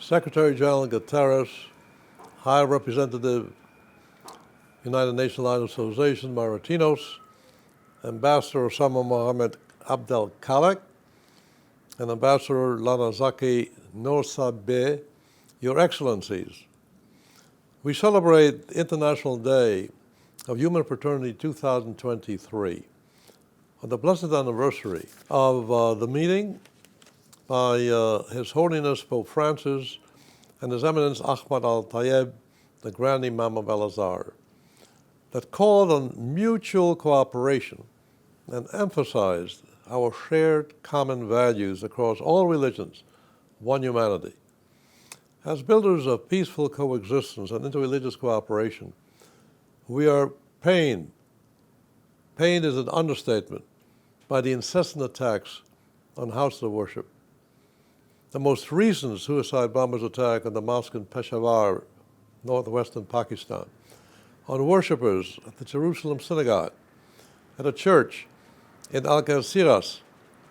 Secretary General Guterres, High Representative, United Nations Alliance of Civilizations, Maratinos, Ambassador Osama Mohammed Abdel Khalek, and Ambassador Lanazaki Noursabe, Your Excellencies. We celebrate International Day of Human Fraternity 2023 on the blessed anniversary of the meeting by His Holiness Pope Francis and His Eminence Ahmad al-Tayeb, the Grand Imam of Al-Azhar, that called on mutual cooperation and emphasized our shared common values across all religions, one humanity. As builders of peaceful coexistence and interreligious cooperation, we are pained is an understatement, by the incessant attacks on houses of worship. The most recent suicide bombers attack on the mosque in Peshawar, northwestern Pakistan, on worshippers at the Jerusalem synagogue, at a church in Algeciras,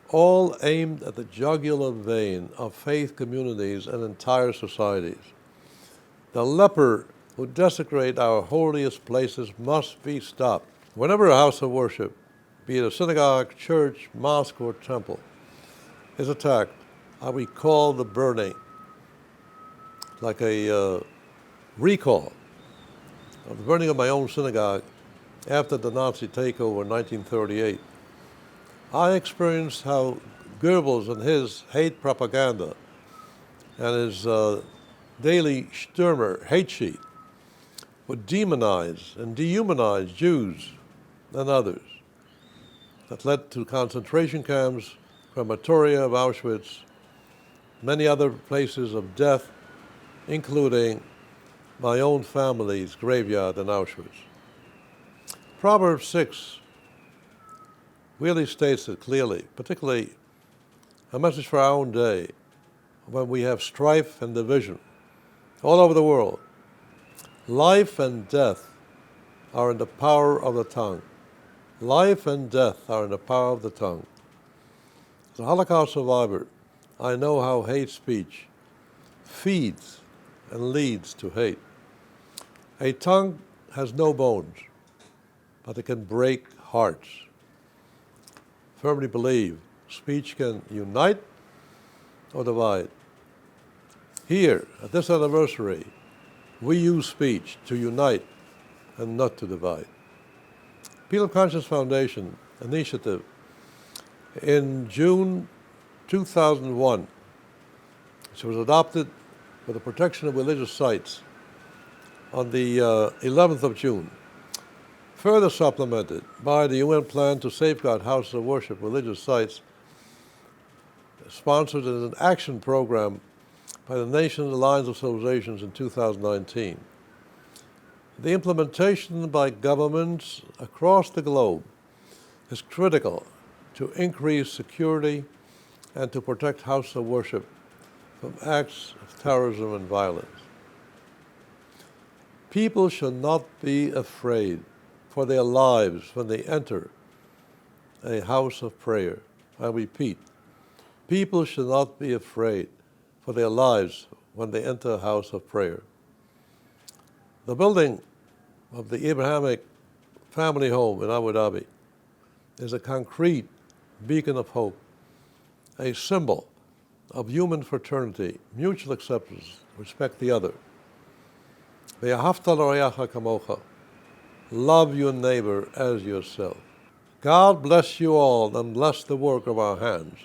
all aimed at the jugular vein of faith communities and entire societies. The leper who desecrate our holiest places must be stopped. Whenever a house of worship, be it a synagogue, church, mosque, or temple, is attacked, I recall the burning, like a recall of the burning of my own synagogue after the Nazi takeover in 1938. I experienced how Goebbels and his hate propaganda and his daily Stürmer hate sheet would demonize and dehumanize Jews and others. That led to concentration camps, crematoria of Auschwitz, many other places of death, including my own family's graveyard in Auschwitz. Proverbs 6 really states it clearly, particularly a message for our own day, when we have strife and division all over the world. Life and death are in the power of the tongue. Life and death are in the power of the tongue. As a Holocaust survivor, I know how hate speech feeds and leads to hate. A tongue has no bones, but it can break hearts. Firmly believe speech can unite or divide. Here, at this anniversary, we use speech to unite and not to divide. People of Conscience Foundation initiative in June 2001, which was adopted for the protection of religious sites on the 11th of June, further supplemented by the UN plan to safeguard houses of worship, religious sites, sponsored as an action program by the Nations Alliance of Civilizations in 2019. The implementation by governments across the globe is critical to increase security and to protect houses of worship from acts of terrorism and violence. People should not be afraid for their lives when they enter a house of prayer. I repeat, people should not be afraid for their lives when they enter a house of prayer. The building of the Abrahamic family home in Abu Dhabi is a concrete beacon of hope, a symbol of human fraternity, mutual acceptance, respect the other. Love your neighbor as yourself. God bless you all and bless the work of our hands.